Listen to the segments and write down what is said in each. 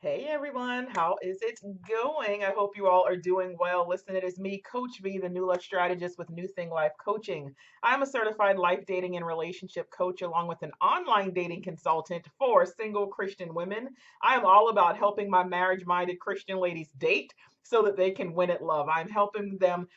Hey everyone, how is it going? I hope you all are doing well. Listen, it is me, Coach V, the New Love Strategist with New Thing Life Coaching. I'm a certified life dating and relationship coach, along with an online dating consultant for single Christian women. I am all about helping my marriage minded Christian ladies date so that they can win at love. I'm helping them,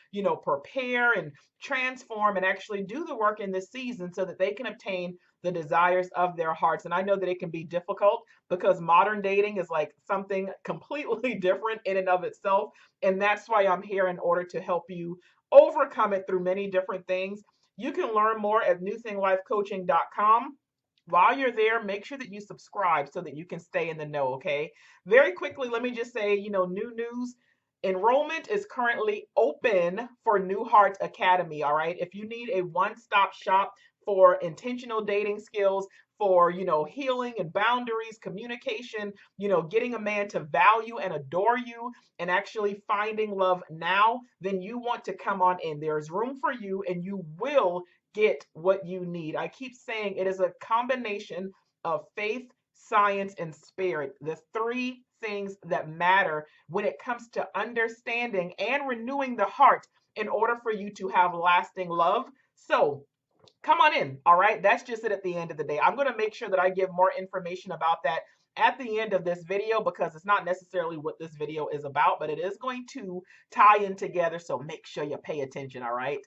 prepare and transform and actually do the work in this season so that they can obtain the desires of their hearts. And I know that it can be difficult because modern dating is like something completely different in and of itself. And that's why I'm here in order to help you overcome it through many different things. You can learn more at newthinglifecoaching.com. While you're there, make sure that you subscribe so that you can stay in the know, okay? Very quickly, let me just say, new news. Enrollment is currently open for New Heart Academy, all right? If you need a one-stop shop for intentional dating skills, for healing and boundaries, communication, getting a man to value and adore you and actually finding love now, then you want to come on in. There's room for you and you will get what you need. I keep saying it is a combination of faith, science, and spirit, the three things that matter when it comes to understanding and renewing the heart in order for you to have lasting love. So come on in. All right. That's just it at the end of the day. I'm going to make sure that I give more information about that at the end of this video because it's not necessarily what this video is about, but it is going to tie in together. So make sure you pay attention. All right.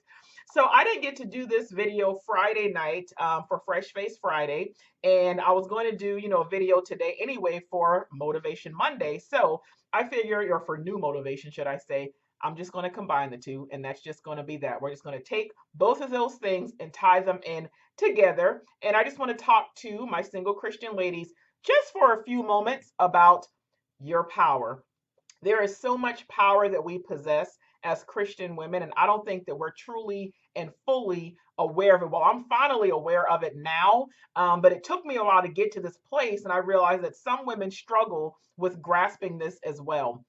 So I didn't get to do this video Friday night for Fresh Face Friday. And I was going to do, a video today anyway for Motivation Monday. So I figure, or for new motivation, should I say, I'm just going to combine the two, and that's just going to be that. We're just going to take both of those things and tie them in together. And I just want to talk to my single Christian ladies just for a few moments about your power. There is so much power that we possess as Christian women, and I don't think that we're truly and fully aware of it. Well, I'm finally aware of it now, but it took me a while to get to this place, and I realized that some women struggle with grasping this as well.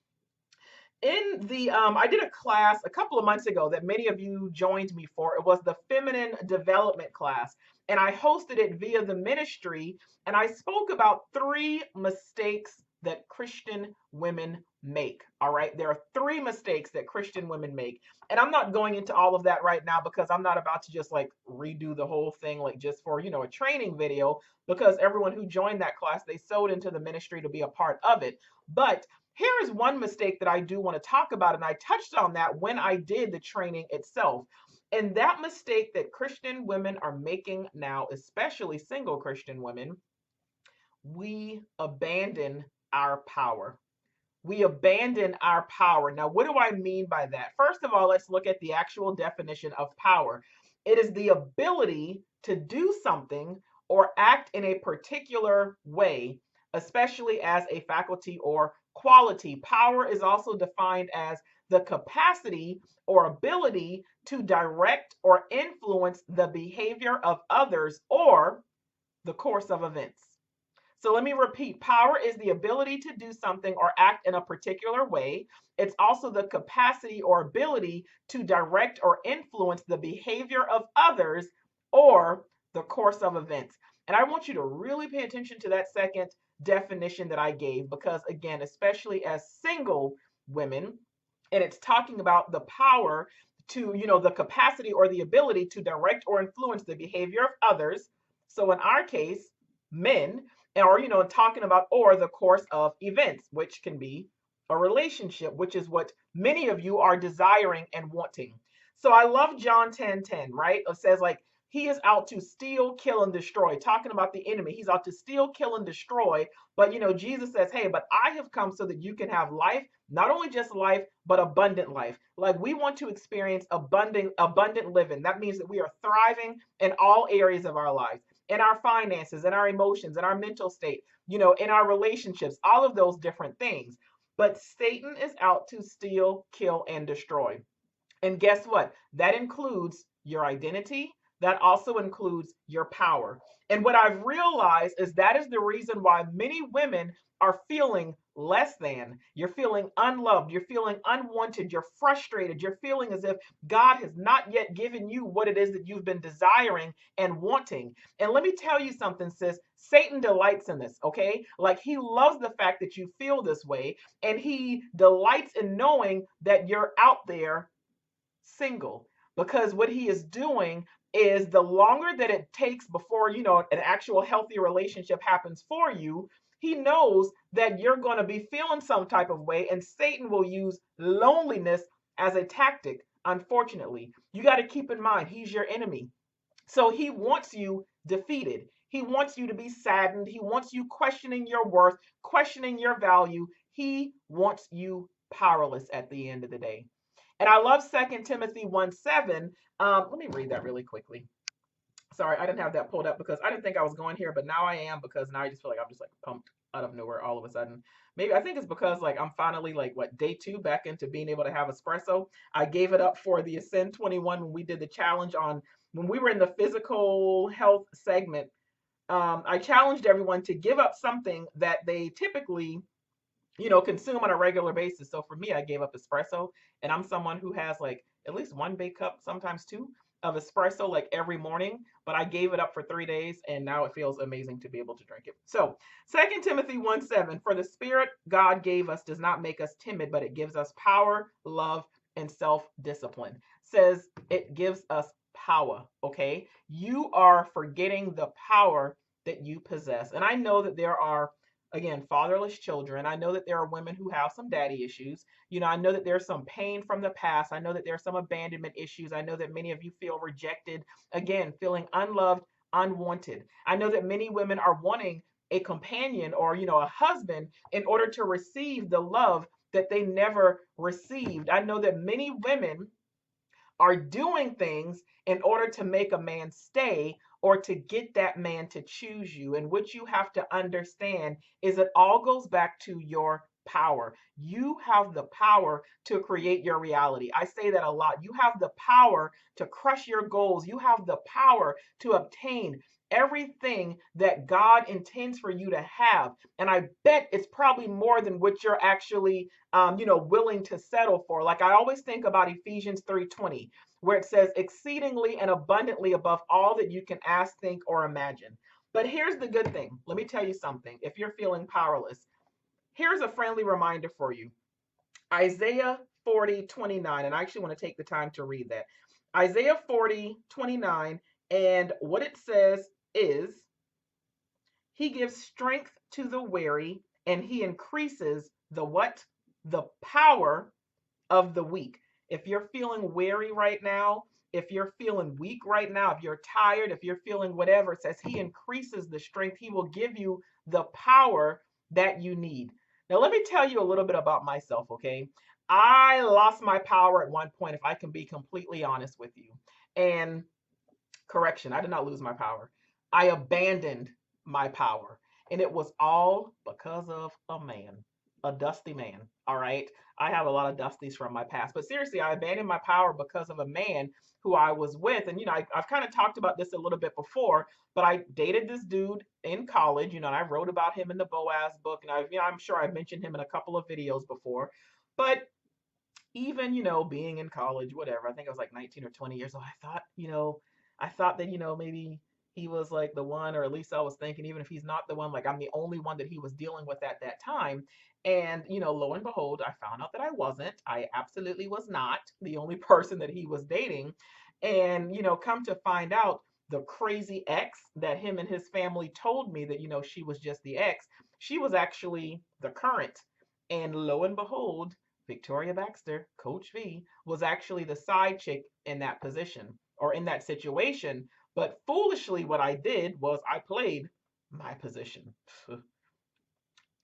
In the I did a class a couple of months ago that many of you joined me for. It was the feminine development class, and I hosted it via the ministry, and I spoke about three mistakes that Christian women make. All right, there are three mistakes that Christian women make, and I'm not going into all of that right now because I'm not about to just like redo the whole thing like just for a training video, because everyone who joined that class, they sewed into the ministry to be a part of it. But here is one mistake that I do want to talk about, and I touched on that when I did the training itself. And that mistake that Christian women are making now, especially single Christian women, we abandon our power. We abandon our power. Now, what do I mean by that? First of all, let's look at the actual definition of power. It is the ability to do something or act in a particular way, especially as a faculty or quality. Power is also defined as the capacity or ability to direct or influence the behavior of others or the course of events. So let me repeat, power is the ability to do something or act in a particular way. It's also the capacity or ability to direct or influence the behavior of others or the course of events. And I want you to really pay attention to that second definition that I gave because, again, especially as single women, and it's talking about the power to, the capacity or the ability to direct or influence the behavior of others. So in our case, men, or talking about or the course of events, which can be a relationship, which is what many of you are desiring and wanting. So I love John 10:10, right? It says like he is out to steal, kill, and destroy, talking about the enemy. He's out to steal, kill, and destroy. But Jesus says, hey, but I have come so that you can have life, not only just life, but abundant life. Like we want to experience abundant living. That means that we are thriving in all areas of our lives, in our finances, in our emotions, in our mental state, in our relationships, all of those different things. But Satan is out to steal, kill, and destroy. And guess what? That includes your identity. That also includes your power. And what I've realized is that is the reason why many women are feeling less than. You're feeling unloved. You're feeling unwanted. You're frustrated. You're feeling as if God has not yet given you what it is that you've been desiring and wanting. And let me tell you something, sis. Satan delights in this, okay? Like he loves the fact that you feel this way, and he delights in knowing that you're out there single, because what he is doing is the longer that it takes before an actual healthy relationship happens for you, he knows that you're going to be feeling some type of way, and Satan will use loneliness as a tactic. Unfortunately, you got to keep in mind he's your enemy, so he wants you defeated. He wants you to be saddened. He wants you questioning your worth, questioning your value. He wants you powerless at the end of the day. And I love 2 Timothy 1:7. Let me read that really quickly. Sorry, I didn't have that pulled up because I didn't think I was going here, but now I am, because now I just feel like I'm just like pumped out of nowhere all of a sudden. Maybe I think it's because like I'm finally like what, day 2 back into being able to have espresso. I gave it up for the Ascend 21 when we did the challenge on when we were in the physical health segment. I challenged everyone to give up something that they typically consume on a regular basis. So for me, I gave up espresso, and I'm someone who has like at least one big cup, sometimes two, of espresso like every morning. But I gave it up for 3 days, and now it feels amazing to be able to drink it. So 2 Timothy 1:7, for the spirit God gave us does not make us timid, but it gives us power, love, and self-discipline. Says it gives us power. Okay. You are forgetting the power that you possess. And I know that there are, again, fatherless children. I know that there are women who have some daddy issues. I know that there's some pain from the past. I know that there's some abandonment issues. I know that many of you feel rejected, again, feeling unloved, unwanted. I know that many women are wanting a companion or, a husband in order to receive the love that they never received. I know that many women are doing things in order to make a man stay or to get that man to choose you. And what you have to understand is it all goes back to your power. You have the power to create your reality. I say that a lot. You have the power to crush your goals. You have the power to obtain everything that God intends for you to have. And I bet it's probably more than what you're actually willing to settle for. Like I always think about Ephesians 3:20, where it says exceedingly and abundantly above all that you can ask, think, or imagine. But here's the good thing. Let me tell you something. If you're feeling powerless, here's a friendly reminder for you. Isaiah 40:29, and I actually want to take the time to read that. Isaiah 40:29, and what it says is, he gives strength to the weary, and he increases the what? The power of the weak. If you're feeling weary right now, if you're feeling weak right now, if you're tired, if you're feeling whatever, it says he increases the strength. He will give you the power that you need. Now, let me tell you a little bit about myself, okay? I lost my power at one point, if I can be completely honest with you. And correction, I did not lose my power. I abandoned my power. And it was all because of a man, a dusty man. All right. I have a lot of dusties from my past. But seriously, I abandoned my power because of a man who I was with. And, I've kind of talked about this a little bit before, but I dated this dude in college, and I wrote about him in the Boaz book. And I'm sure I've mentioned him in a couple of videos before. But even, being in college, whatever, I think I was like 19 or 20 years old, I thought that, maybe he was like the one, or at least I was thinking, even if he's not the one, like I'm the only one that he was dealing with at that time. And, lo and behold, I found out that I wasn't. I absolutely was not the only person that he was dating. And, come to find out, the crazy ex that him and his family told me that, she was just the ex, she was actually the current. And lo and behold, Victoria Baxter, Coach V, was actually the side chick in that position or in that situation. But foolishly, what I did was I played my position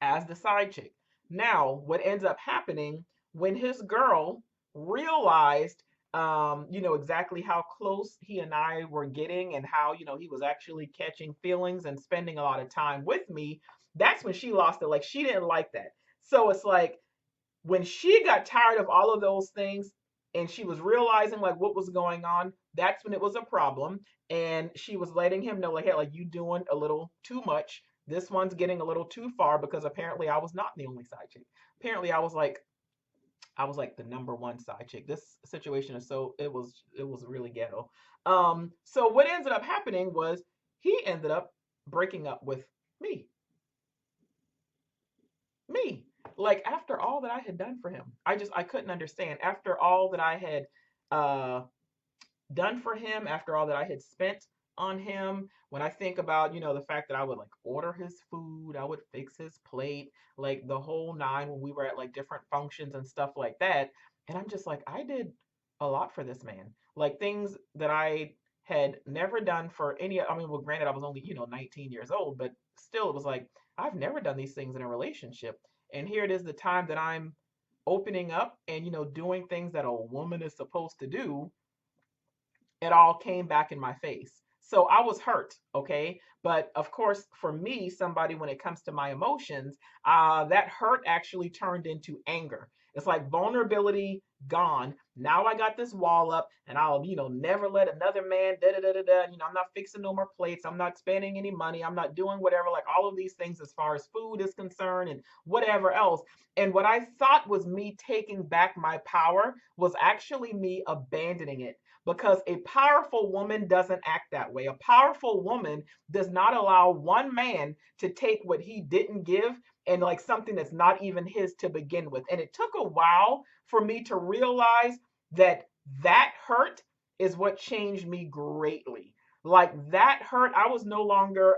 as the side chick. Now, what ends up happening when his girl realized, exactly how close he and I were getting, and how, he was actually catching feelings and spending a lot of time with me, that's when she lost it. Like, she didn't like that. So it's like, when she got tired of all of those things, and she was realizing like what was going on, that's when it was a problem. And she was letting him know, like, hey, like you doing a little too much. This one's getting a little too far, because apparently I was not the only side chick. Apparently I was like the number one side chick. This situation is so it was really ghetto. So what ended up happening was he ended up breaking up with me. Me. Like after all that I had done for him. I couldn't understand. After all that I had uh done for him, after all that I had spent on him, when I think about, the fact that I would like order his food, I would fix his plate, like the whole nine when we were at like different functions and stuff like that. And I'm just like, I did a lot for this man. Like things that I had never done for any, I mean, well, granted, I was only, 19 years old, but still, it was like, I've never done these things in a relationship. And here it is, the time that I'm opening up and, doing things that a woman is supposed to do, it all came back in my face. So I was hurt, okay? But of course, for me, somebody, when it comes to my emotions, that hurt actually turned into anger. It's like vulnerability gone. Now I got this wall up, and I'll, never let another man, da da da da da. I'm not fixing no more plates. I'm not spending any money. I'm not doing whatever, like all of these things as far as food is concerned and whatever else. And what I thought was me taking back my power was actually me abandoning it, because a powerful woman doesn't act that way. A powerful woman does not allow one man to take what he didn't give and like something that's not even his to begin with. And it took a while for me to realize that that hurt is what changed me greatly. Like that hurt, I was no longer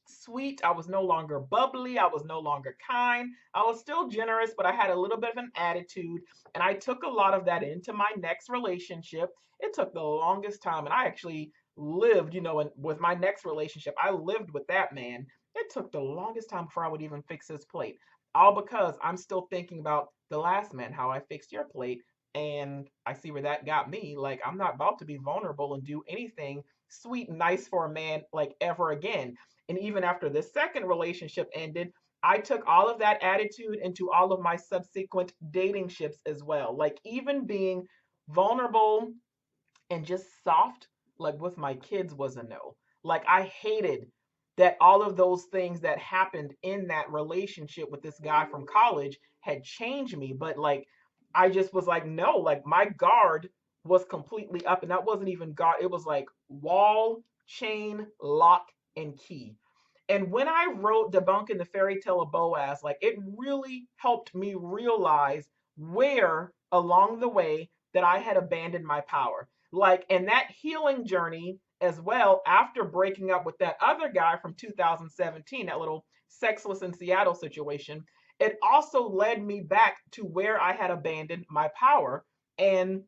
sweet. I was no longer bubbly. I was no longer kind. I was still generous, but I had a little bit of an attitude. And I took a lot of that into my next relationship. It took the longest time. And I actually lived, with my next relationship, I lived with that man. It took the longest time before I would even fix his plate. All because I'm still thinking about the last man, how I fixed your plate. And I see where that got me. Like, I'm not about to be vulnerable and do anything sweet and nice for a man like ever again. And even after the second relationship ended, I took all of that attitude into all of my subsequent dating ships as well. Like even being vulnerable and just soft, like with my kids, was a no. Like I hated that all of those things that happened in that relationship with this guy from college had changed me. But like, I just was like, no, like my guard was completely up. And that wasn't even guard, it was like wall, chain, lock, and key. And when I wrote Debunking the Fairy Tale of Boaz, like it really helped me realize where along the way that I had abandoned my power. Like, and that healing journey as well, after breaking up with that other guy from 2017, that little sexless in Seattle situation, it also led me back to where I had abandoned my power. And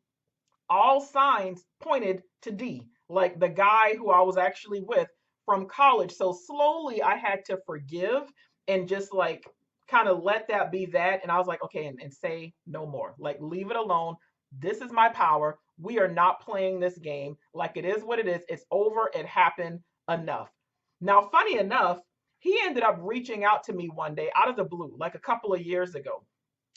all signs pointed to D, like the guy who I was actually with from college. So slowly I had to forgive and just like kind of let that be that. And I was like, okay, and say no more. Like, leave it alone. This is my power. We are not playing this game. Like, it is what it is. It's over. It happened. Enough. Now, funny enough, he ended up reaching out to me one day out of the blue, like a couple of years ago.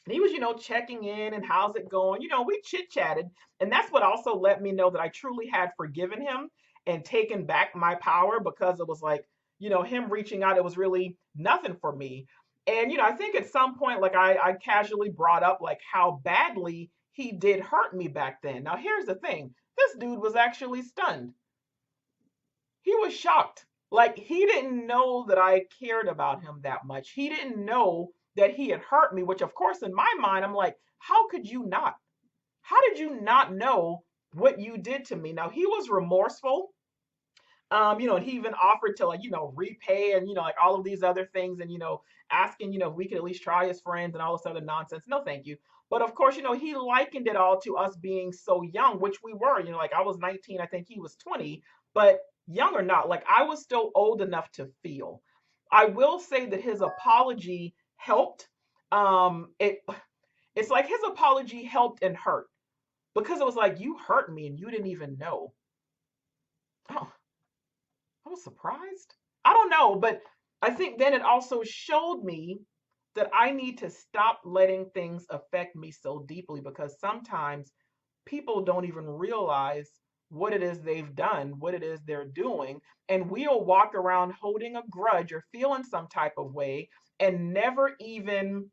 And he was, checking in and how's it going? We chit chatted. And that's what also let me know that I truly had forgiven him and taken back my power, because it was like, him reaching out, it was really nothing for me. And, I think at some point, like I casually brought up like how badly he did hurt me back then. Now, here's the thing, this dude was actually stunned. He was shocked. Like he didn't know that I cared about him that much. He didn't know that he had hurt me, which of course in my mind, I'm like, how could you not? How did you not know what you did to me? Now he was remorseful. And he even offered to like, repay and like all of these other things and asking, if we could at least try as friends and all this other nonsense. No, thank you. But of course, he likened it all to us being so young, which we were, like I was 19, I think he was 20, but young or not, like I was still old enough to feel. I will say that his apology helped. It's like his apology helped and hurt, because it was like, you hurt me and you didn't even know. Oh, I was surprised. I don't know, but I think then it also showed me that I need to stop letting things affect me so deeply, because sometimes people don't even realize what it is they've done, what it is they're doing. And we'll walk around holding a grudge or feeling some type of way and never even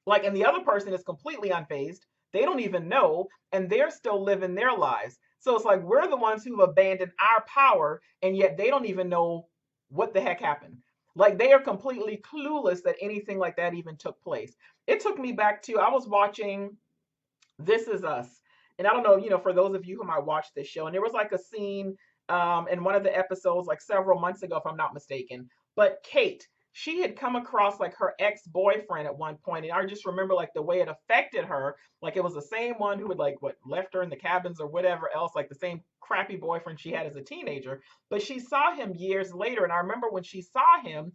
like, and the other person is completely unfazed. They don't even know, and they're still living their lives. So it's like we're the ones who've abandoned our power, and yet they don't even know what the heck happened. Like they are completely clueless that anything like that even took place. It took me back to, I was watching This Is Us. And I don't know, for those of you who might watch this show, and there was like a scene in one of the episodes, like several months ago, if I'm not mistaken. But Kate, she had come across like her ex-boyfriend at one point, and I just remember like the way it affected her. Like it was the same one who had like what left her in the cabins or whatever else, like the same crappy boyfriend she had as a teenager. But she saw him years later, and I remember when she saw him,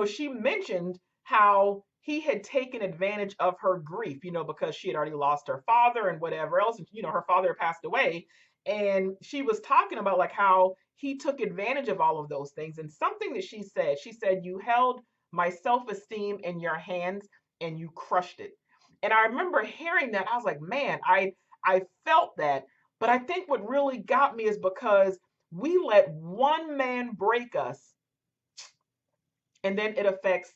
she mentioned how he had taken advantage of her grief, because she had already lost her father and whatever else. And, her father had passed away. And she was talking about like how he took advantage of all of those things. And something that she said, you held my self-esteem in your hands and you crushed it. And I remember hearing that. I was like, man, I felt that. But I think what really got me is because we let one man break us, and then it affects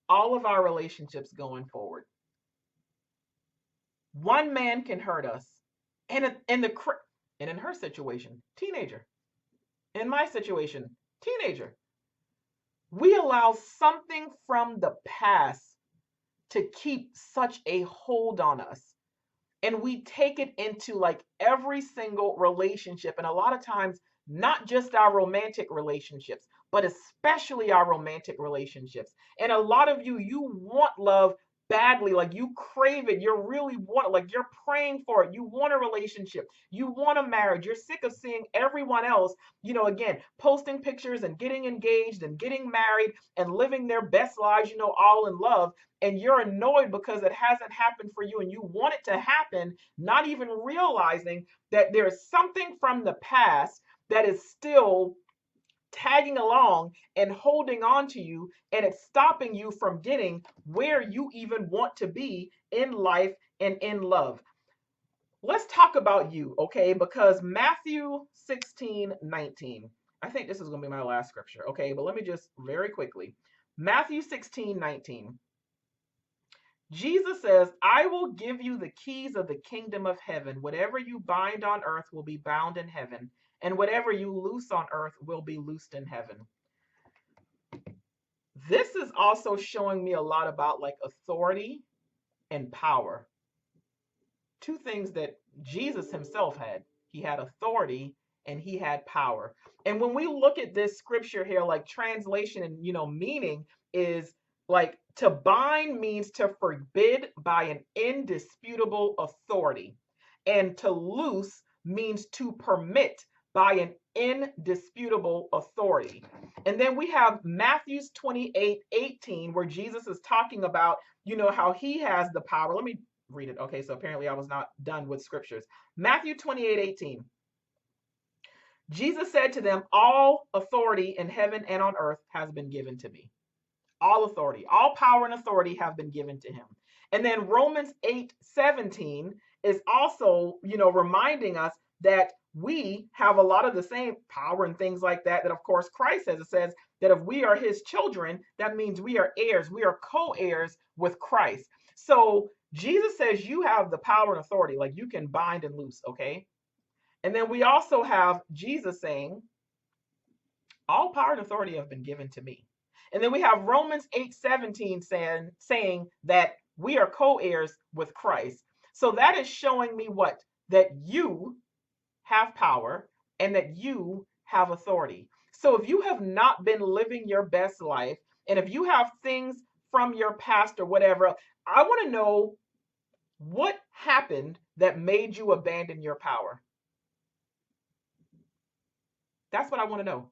all of our relationships going forward. One man can hurt us, and in her situation, teenager. In my situation, teenager. We allow something from the past to keep such a hold on us, and we take it into like every single relationship, and a lot of times not just our romantic relationships, but especially our romantic relationships. And a lot of you want love badly, like you crave it, you really want it, like you're praying for it, you want a relationship, you want a marriage, you're sick of seeing everyone else, again, posting pictures and getting engaged and getting married and living their best lives, all in love, and you're annoyed because it hasn't happened for you and you want it to happen, not even realizing that there's something from the past that is still tagging along and holding on to you, and it's stopping you from getting where you even want to be in life and in love. Let's talk about you, okay? Because Matthew 16:19. I think this is going to be my last scripture, okay? But let me just very quickly. Matthew 16:19. Jesus says, I will give you the keys of the kingdom of heaven. Whatever you bind on earth will be bound in heaven, and whatever you loose on earth will be loosed in heaven. This is also showing me a lot about like authority and power. Two things that Jesus himself had. He had authority and he had power. And when we look at this scripture here, like translation and meaning is like to bind means to forbid by an indisputable authority. And to loose means to permit by an indisputable authority. And then we have Matthew's 28:18, where Jesus is talking about, how he has the power. Let me read it. Okay, so apparently I was not done with scriptures. Matthew 28:18. Jesus said to them, all authority in heaven and on earth has been given to me. All authority, all power and authority have been given to him. And then Romans 8:17 is also, reminding us that we have a lot of the same power and things like that of course Christ says. It says that if we are his children, that means we are heirs, we are co-heirs with Christ. So Jesus says you have the power and authority, like you can bind and loose, okay? And then we also have Jesus saying, all power and authority have been given to me. And then we have Romans 8:17 saying that we are co-heirs with Christ. So that is showing me what? That you have power and that you have authority. So if you have not been living your best life, and if you have things from your past or whatever, I want to know what happened that made you abandon your power. That's what I want to know.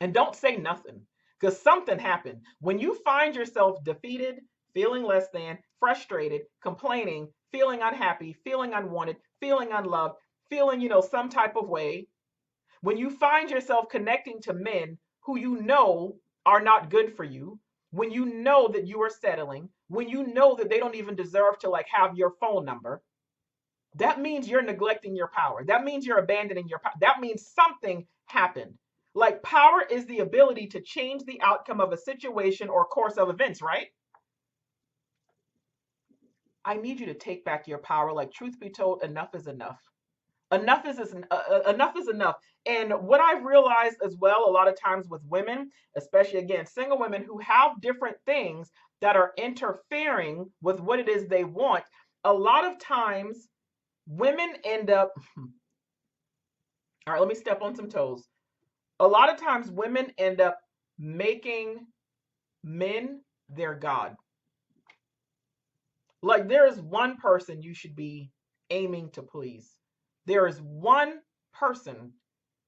And don't say nothing, because something happened. When you find yourself defeated, feeling less than, frustrated, complaining, feeling unhappy, feeling unwanted, feeling unloved, feeling, some type of way, when you find yourself connecting to men who you know are not good for you, when you know that you are settling, when you know that they don't even deserve to like have your phone number, that means you're neglecting your power. That means you're abandoning your power. That means something happened. Like power is the ability to change the outcome of a situation or course of events, right? I need you to take back your power. Like, truth be told, enough is enough. Enough is enough. And what I've realized as well, a lot of times with women, especially again, single women who have different things that are interfering with what it is they want, a lot of times women end up, all right, let me step on some toes. A lot of times women end up making men their God. Like, there is one person you should be aiming to please. There is one person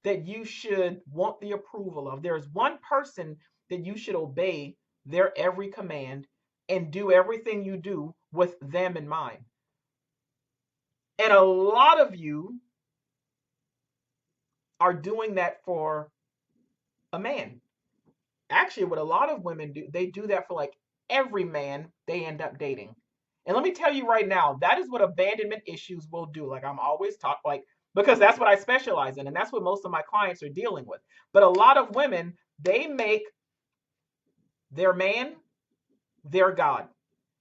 that you should want the approval of. There is one person that you should obey their every command and do everything you do with them in mind. And a lot of you are doing that for a man. Actually, what a lot of women do, they do that for like every man they end up dating. And let me tell you right now, that is what abandonment issues will do. Like, I'm always talk like, because that's what I specialize in and that's what most of my clients are dealing with. But a lot of women, they make their man their God.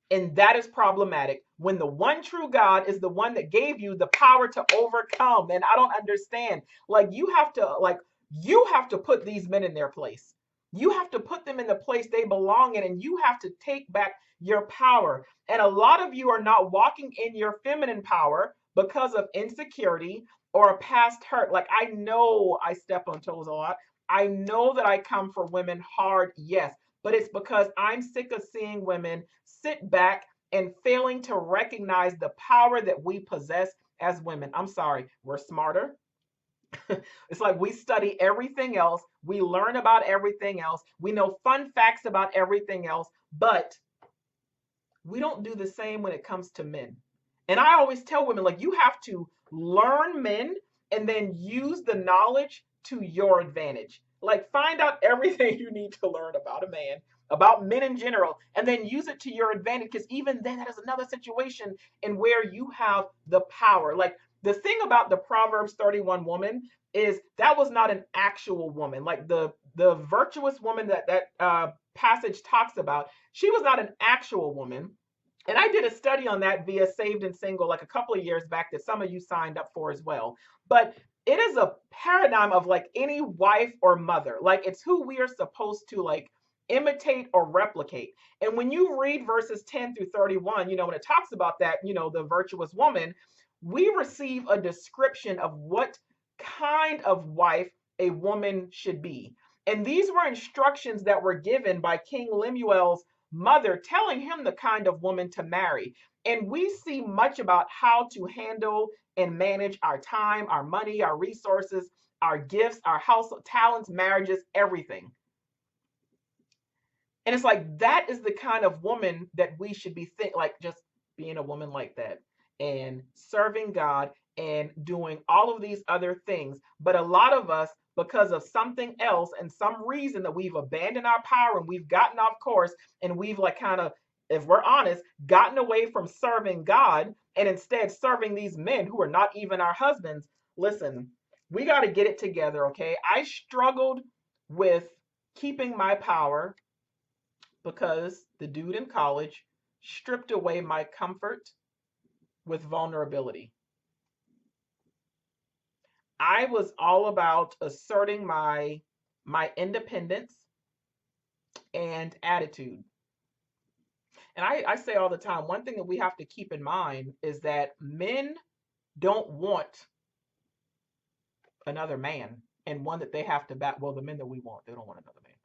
And that is problematic when the one true God is the one that gave you the power to overcome. And I don't understand. Like, you have to put these men in their place. You have to put them in the place they belong in, and you have to take back your power. And a lot of you are not walking in your feminine power because of insecurity or a past hurt. Like, I know I step on toes a lot. I know that I come for women hard, yes, but it's because I'm sick of seeing women sit back and failing to recognize the power that we possess as women. I'm sorry, we're smarter. It's like we study everything else, we learn about everything else, we know fun facts about everything else, but we don't do the same when it comes to men. And I always tell women, like, you have to learn men and then use the knowledge to your advantage. Like, find out everything you need to learn about a man, about men in general, and then use it to your advantage. Because even then, that is another situation in where you have the power. Like, the thing about the Proverbs 31 woman is that was not an actual woman. Like, the virtuous woman that passage talks about, she was not an actual woman. And I did a study on that via Saved and Single like a couple of years back that some of you signed up for as well. But it is a paradigm of like any wife or mother. Like, it's who we are supposed to like imitate or replicate. And when you read verses 10 through 31, when it talks about that, the virtuous woman, we receive a description of what kind of wife a woman should be. And these were instructions that were given by King Lemuel's mother, telling him the kind of woman to marry. And we see much about how to handle and manage our time, our money, our resources, our gifts, our household talents, marriages, everything. And it's like that is the kind of woman that we should be like just being a woman like that and serving God and doing all of these other things. But a lot of us, because of something else and some reason that we've abandoned our power and we've gotten off course and we've like kind of, if we're honest, gotten away from serving God and instead serving these men who are not even our husbands. Listen, we got to get it together, okay? I struggled with keeping my power because the dude in college stripped away my comfort with vulnerability. I was all about asserting my independence and attitude. And I say all the time, one thing that we have to keep in mind is that men don't want another man and one that they have to bat. Well, the men that we want, they don't want another man.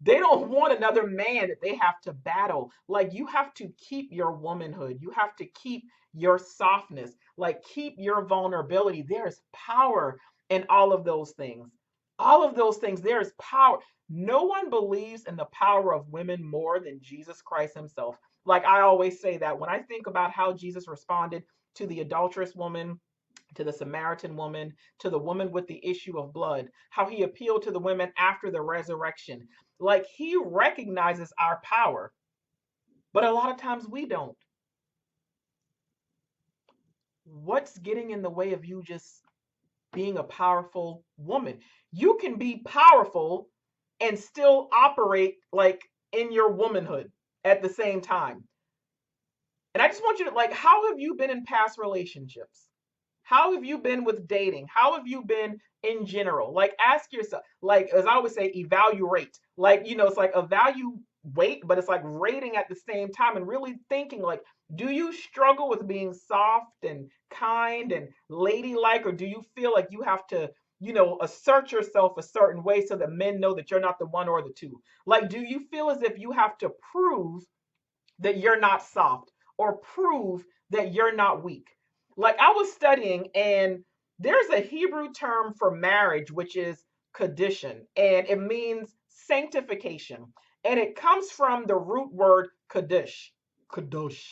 They don't want another man that they have to battle. Like, you have to keep your womanhood. You have to keep your softness. Like, keep your vulnerability. There's power in all of those things. All of those things, there's power. No one believes in the power of women more than Jesus Christ himself. Like, I always say that when I think about how Jesus responded to the adulterous woman, to the Samaritan woman, to the woman with the issue of blood, how he appealed to the women after the resurrection. Like, he recognizes our power, but a lot of times we don't. what's getting in the way of you just being a powerful woman? You can be powerful and still operate like in your womanhood at the same time. And I just want you to, like, how have you been in past relationships? How have you been with dating? How have you been in general? Like, ask yourself, like, as I always say, evaluate. Like, it's like evaluate, but it's like rating at the same time and really thinking, like, do you struggle with being soft and kind and ladylike, or do you feel like you have to, assert yourself a certain way so that men know that you're not the one or the two? Like, do you feel as if you have to prove that you're not soft or prove that you're not weak? Like, I was studying, and there's a Hebrew term for marriage, which is kaddition, and it means sanctification. And it comes from the root word kaddish, kadosh,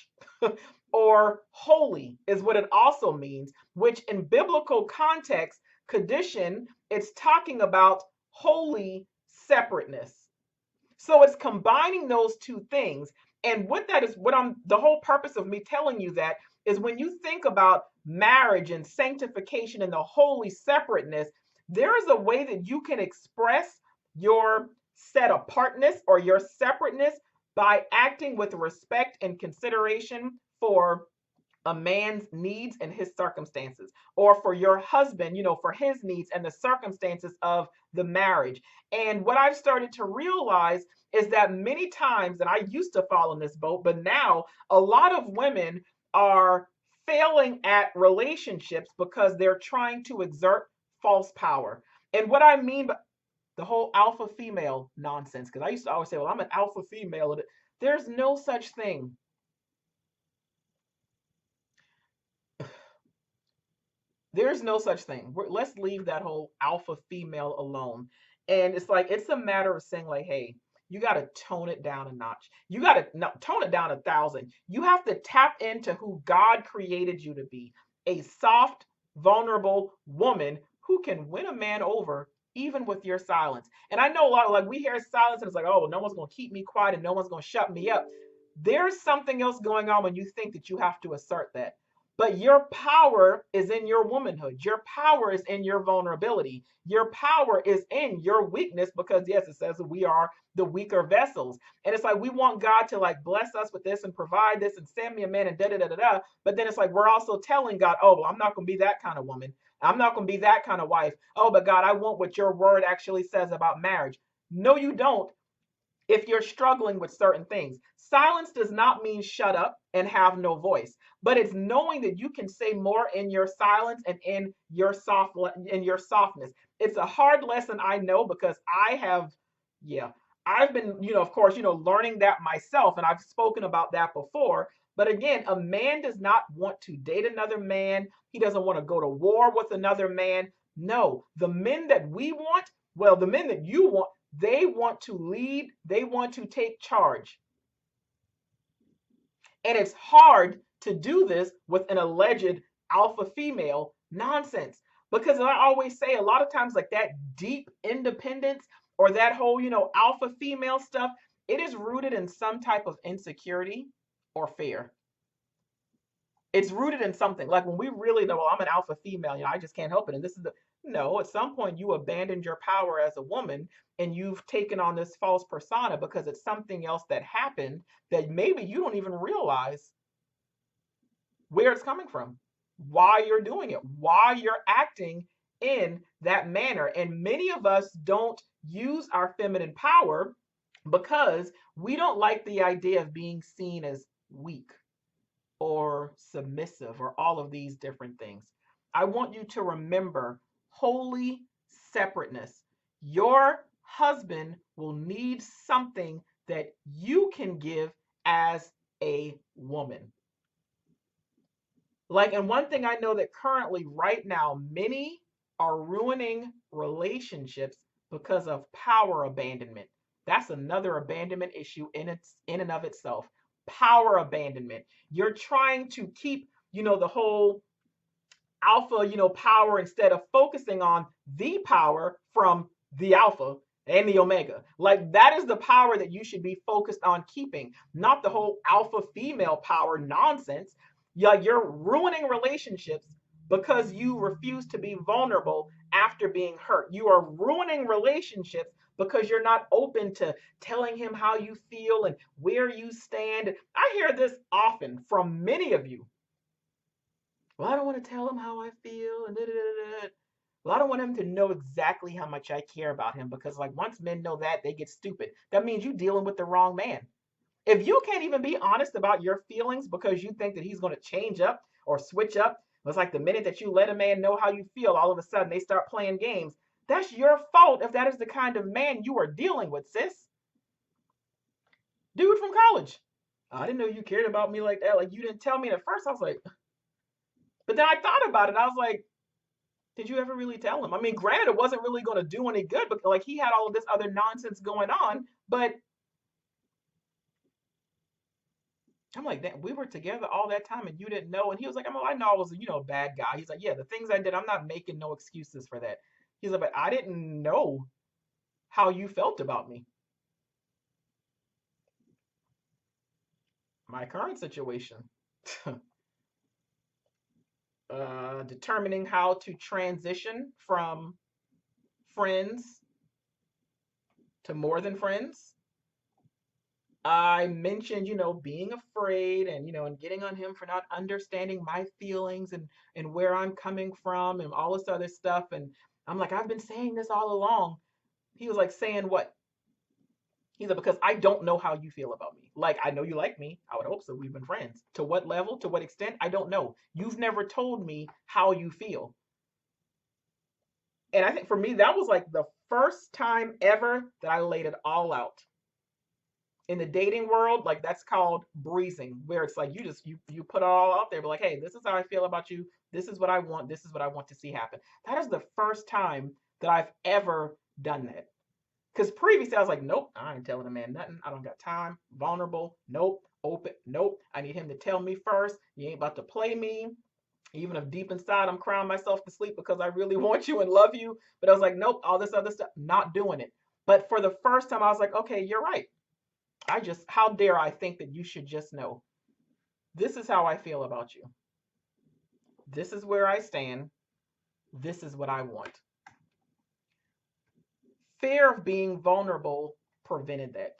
or holy is what it also means, which in biblical context, kaddition, it's talking about holy separateness. So it's combining those two things. And what that is, the whole purpose of me telling you that is when you think about marriage and sanctification and the holy separateness, there is a way that you can express your set apartness or your separateness by acting with respect and consideration for a man's needs and his circumstances, or for your husband, for his needs and the circumstances of the marriage. And what I've started to realize is that many times, and I used to fall in this boat, but now a lot of women are failing at relationships because they're trying to exert false power. And what I mean by the whole alpha female nonsense, because I used to always say, well, I'm an alpha female. There's no such thing. There's no such thing. Let's leave that whole alpha female alone. And it's like, it's a matter of saying, like, hey, you got to tone it down a notch. You got to no, tone it down 1,000. You have to tap into who God created you to be, a soft, vulnerable woman who can win a man over even with your silence. And I know a lot of, like, we hear silence and it's like, oh, no one's going to keep me quiet and no one's going to shut me up. There's something else going on when you think that you have to assert that. But your power is in your womanhood. Your power is in your vulnerability. Your power is in your weakness, because yes, it says that we are the weaker vessels. And it's like we want God to, like, bless us with this and provide this and send me a man and da da da da da. But then it's like we're also telling God, oh, well, I'm not going to be that kind of woman. I'm not going to be that kind of wife. Oh, but God, I want what your word actually says about marriage. No, you don't, if you're struggling with certain things. Silence does not mean shut up and have no voice, but it's knowing that you can say more in your silence and in your softness. It's a hard lesson, I know, because yeah, I've been, of course, learning that myself, and I've spoken about that before. But again, a man does not want to date another man. He doesn't want to go to war with another man. No, the men that we want, well, the men that you want, they want to lead, they want to take charge. And it's hard to do this with an alleged alpha female nonsense. Because I always say, a lot of times, like, that deep independence or that whole, alpha female stuff, it is rooted in some type of insecurity or fear. It's rooted in something. Like, when we really know, well, I'm an alpha female, I just can't help it. And this is the no, at some point you abandoned your power as a woman and you've taken on this false persona because it's something else that happened that maybe you don't even realize where it's coming from, why you're doing it, why you're acting in that manner. And many of us don't use our feminine power because we don't like the idea of being seen as weak or submissive or all of these different things. I want you to remember holy separateness. Your husband will need something that you can give as a woman. Like, and one thing I know that currently, right now, many are ruining relationships because of power abandonment. That's another abandonment issue in and of itself. Power abandonment. You're trying to keep, the whole alpha, power, instead of focusing on the power from the alpha and the omega. Like, that is the power that you should be focused on keeping, not the whole alpha female power nonsense. You're ruining relationships because you refuse to be vulnerable after being hurt. You are ruining relationships because you're not open to telling him how you feel and where you stand. I hear this often from many of you. Well, I don't want to tell him how I feel and da, da, da, da. Well, I don't want him to know exactly how much I care about him because, like, once men know that, they get stupid. That means you're dealing with the wrong man. If you can't even be honest about your feelings because you think that he's going to change up or switch up, it's like the minute that you let a man know how you feel, all of a sudden they start playing games. That's your fault if that is the kind of man you are dealing with, sis. Dude from college. I didn't know you cared about me like that. Like, you didn't tell me at first. I was like, but then I thought about it. I was like, did you ever really tell him? I mean, granted, it wasn't really going to do any good, but like he had all of this other nonsense going on. But I'm like, that we were together all that time and you didn't know. And he was like, I know I was, a bad guy. He's like, yeah, the things I did, I'm not making no excuses for that. He's like, but I didn't know how you felt about me. My current situation, determining how to transition from friends to more than friends. I mentioned, being afraid and, and getting on him for not understanding my feelings and where I'm coming from and all this other stuff. And I'm like, I've been saying this all along. He was like, saying what? He's like, because I don't know how you feel about me. Like, I know you like me. I would hope so. We've been friends. To what level? To what extent? I don't know. You've never told me how you feel. And I think for me, that was like the first time ever that I laid it all out. In the dating world, like that's called breezing, where it's like you put it all out there, but like, hey, this is how I feel about you. This is what I want. This is what I want to see happen. That is the first time that I've ever done that. Because previously I was like, nope, I ain't telling a man nothing. I don't got time. Vulnerable. Nope. Open. Nope. I need him to tell me first. You ain't about to play me. Even if deep inside I'm crying myself to sleep because I really want you and love you. But I was like, nope, all this other stuff, not doing it. But for the first time, I was like, okay, you're right. How dare I think that you should just know. This is how I feel about you. This is where I stand. This is what I want. Fear of being vulnerable prevented that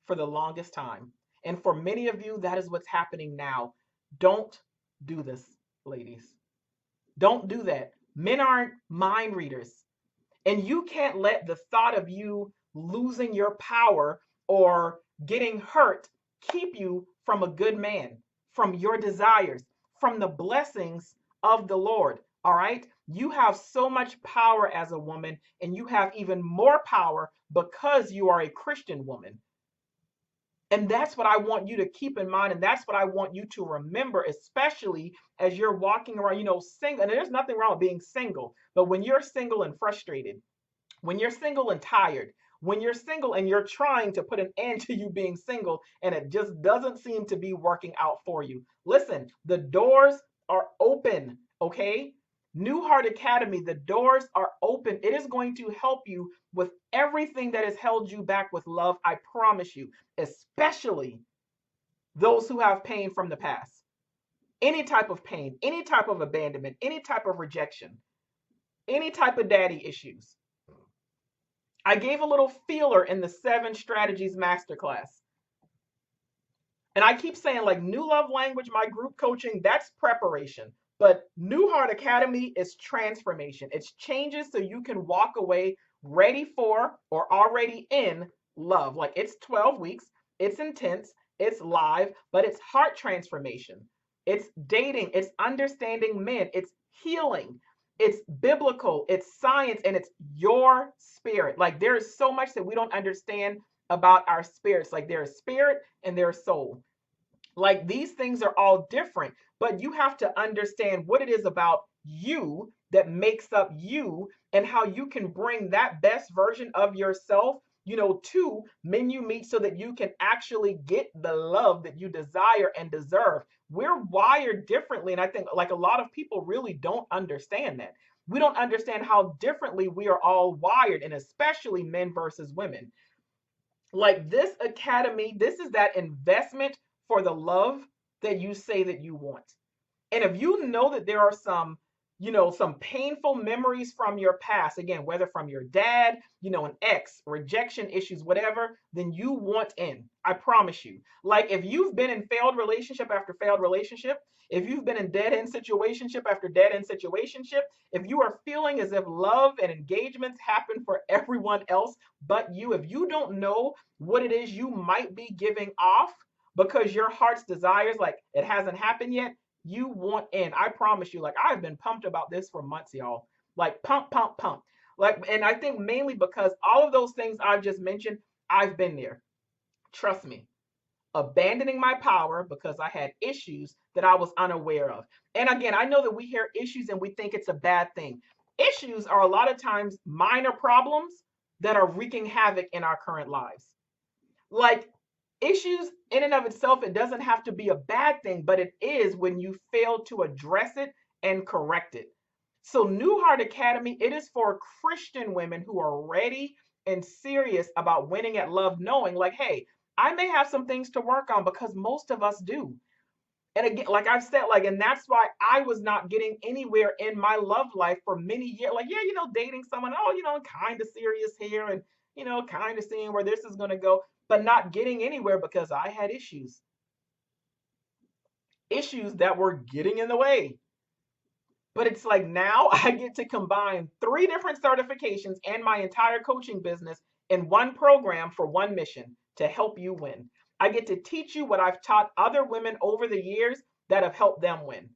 for the longest time. And for many of you, that is what's happening now. Don't do this, ladies. Don't do that. Men aren't mind readers. And you can't let the thought of you losing your power or getting hurt keep you from a good man, from your desires, from the blessings of the Lord. All right. You have so much power as a woman, and you have even more power because you are a Christian woman. And that's what I want you to keep in mind. And that's what I want you to remember, especially as you're walking around, single. And there's nothing wrong with being single. But when you're single and frustrated, when you're single and tired, when you're single and you're trying to put an end to you being single and it just doesn't seem to be working out for you, listen, the doors are open, okay? New Heart Academy, the doors are open. It is going to help you with everything that has held you back with love, I promise you, especially those who have pain from the past. Any type of pain, any type of abandonment, any type of rejection, any type of daddy issues. I gave a little feeler in the 7 Strategies Masterclass. And I keep saying, like, New Love Language, my group coaching, that's preparation. But New Heart Academy is transformation. It's changes so you can walk away ready for or already in love. Like, it's 12 weeks, it's intense, it's live, but it's heart transformation. It's dating, it's understanding men, it's healing. It's biblical, it's science, and it's your spirit. Like, there is so much that we don't understand about our spirits. Like, there's spirit and there's soul. Like, these things are all different, but you have to understand what it is about you that makes up you and how you can bring that best version of yourself, to men you meet so that you can actually get the love that you desire and deserve. We're wired differently. And I think like a lot of people really don't understand that. We don't understand how differently we are all wired, and especially men versus women. Like, this academy, this is that investment for the love that you say that you want. And if you know that there are some, some painful memories from your past, again, whether from your dad, an ex, rejection issues, whatever, then you want in. I promise you. Like if you've been in failed relationship after failed relationship, if you've been in dead end situationship after dead end situationship, if you are feeling as if love and engagements happen for everyone else but you, if you don't know what it is you might be giving off because your heart's desires, like it hasn't happened yet, you want in. I promise you, like I've been pumped about this for months, y'all. Like pump, pump, pump. Like, and I think mainly because all of those things I've just mentioned, I've been there. Trust me. Abandoning my power because I had issues that I was unaware of. And again, I know that we hear issues and we think it's a bad thing. Issues are a lot of times minor problems that are wreaking havoc in our current lives. Like issues in and of itself, it doesn't have to be a bad thing, but it is when you fail to address it and correct it. So, New Heart Academy, it is for Christian women who are ready and serious about winning at love, knowing like, hey, I may have some things to work on because most of us do. And again, like I've said, like, and that's why I was not getting anywhere in my love life for many years. Like, yeah, dating someone, oh, kind of serious here and, kind of seeing where this is going to go, but not getting anywhere because I had issues that were getting in the way. But it's like now I get to combine 3 different certifications and my entire coaching business in one program for one mission to help you win. I get to teach you what I've taught other women over the years that have helped them win.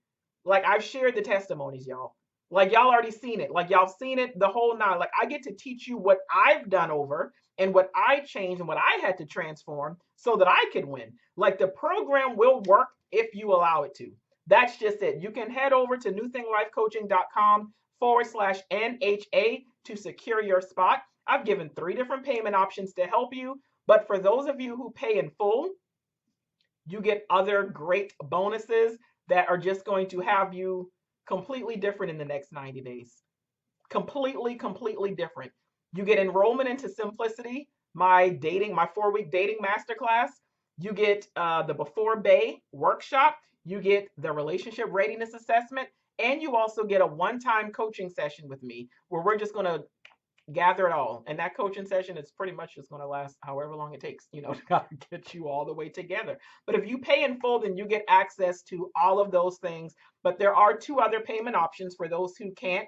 Like I've shared the testimonies, y'all. Like y'all already seen it. Like y'all seen it the whole nine. Like I get to teach you what I've done over and what I changed and what I had to transform so that I could win. Like the program will work if you allow it to. That's just it. You can head over to newthinglifecoaching.com/NHA to secure your spot. I've given 3 different payment options to help you. But for those of you who pay in full, you get other great bonuses that are just going to have you completely different in the next 90 days. Completely different. You get enrollment into Simplicity, my 4-week dating masterclass. You get the Before Bay workshop. You get the relationship readiness assessment. And you also get a one-time coaching session with me where we're just going to gather it all. And that coaching session is pretty much just going to last however long it takes, to get you all the way together. But if you pay in full, then you get access to all of those things. But there are 2 other payment options for those who can't,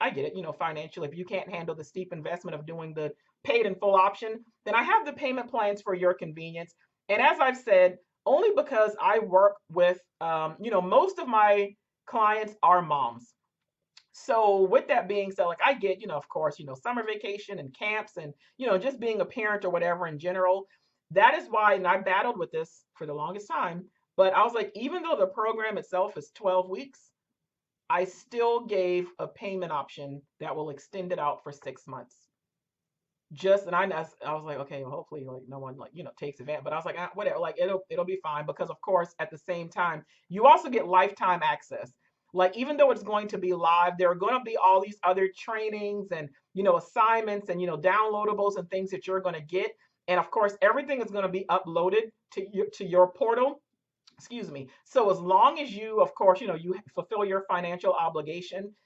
I get it, financially. If you can't handle the steep investment of doing the paid in full option, then I have the payment plans for your convenience. And as I've said, only because I work with, most of my clients are moms. So with that being said, like I get, of course, summer vacation and camps and, just being a parent or whatever in general. That is why, and I battled with this for the longest time, but I was like, even though the program itself is 12 weeks, I still gave a payment option that will extend it out for 6 months. And I was like, okay, well, hopefully like no one like, takes advantage, but I was like, whatever, like it'll be fine because of course at the same time, you also get lifetime access. Like even though it's going to be live, there are going to be all these other trainings and, assignments and, downloadables and things that you're going to get. And of course, everything is going to be uploaded to your portal. Excuse me. So as long as you, of course, you fulfill your financial obligation,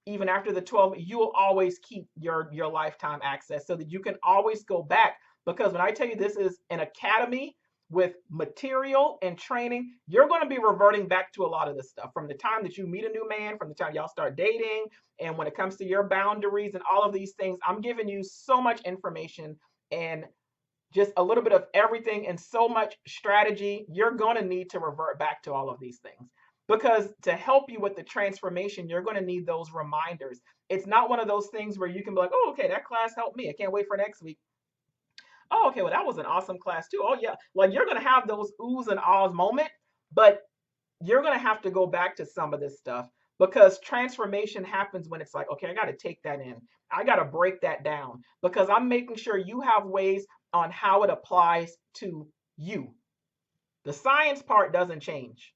even after the 12, you will always keep your lifetime access so that you can always go back. Because when I tell you this is an academy with material and training, you're going to be reverting back to a lot of this stuff from the time that you meet a new man, from the time y'all start dating, and when it comes to your boundaries and all of these things. I'm giving you so much information and just a little bit of everything and so much strategy. You're going to need to revert back to all of these things. Because to help you with the transformation, you're going to need those reminders. It's not one of those things where you can be like, oh, okay, that class helped me. I can't wait for next week. Oh, okay, well, that was an awesome class too. Oh, yeah. Like you're going to have those oohs and ahs moment, but you're going to have to go back to some of this stuff because transformation happens when it's like, okay, I got to take that in. I got to break that down because I'm making sure you have ways on how it applies to you. The science part doesn't change.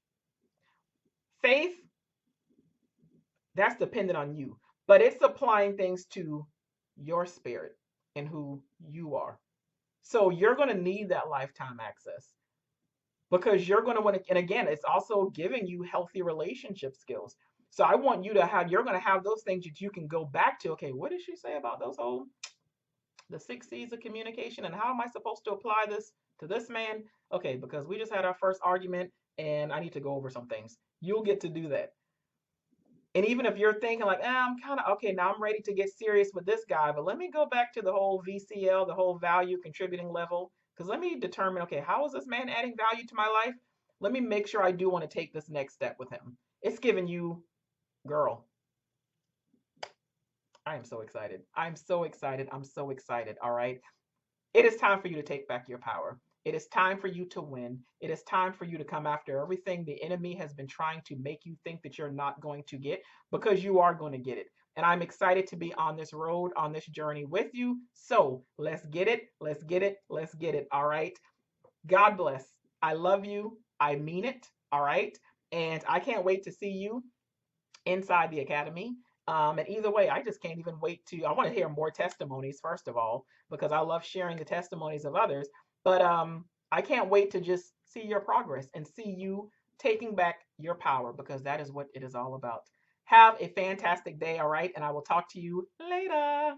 Faith, that's dependent on you, but it's applying things to your spirit and who you are. So you're going to need that lifetime access. because you're going to want to, and again, it's also giving you healthy relationship skills. So I want you to have, you're going to have those things that you can go back to. Okay, what did she say about those whole, the 6 C's of communication, and how am I supposed to apply this to this man? Okay, because we just had our first argument and I need to go over some things. You'll get to do that. And even if you're thinking like, I'm kind of okay, now I'm ready to get serious with this guy, but let me go back to the whole VCL, the whole value contributing level, because let me determine, okay, how is this man adding value to my life? Let me make sure I do want to take this next step with him. It's giving you, girl, I am so excited. I'm so excited. I'm so excited. All right. It is time for you to take back your power. It is time for you to win. It is time for you to come after everything the enemy has been trying to make you think that you're not going to get, because you are going to get it. And I'm excited to be on this road, on this journey with you. So let's get it. Let's get it. Let's get it. All right. God bless. I love you. I mean it. All right. And I can't wait to see you inside the academy. And either way, I just can't even wait to. I want to hear more testimonies, first of all, because I love sharing the testimonies of others. But I can't wait to just see your progress and see you taking back your power, because that is what it is all about. Have a fantastic day, all right? And I will talk to you later.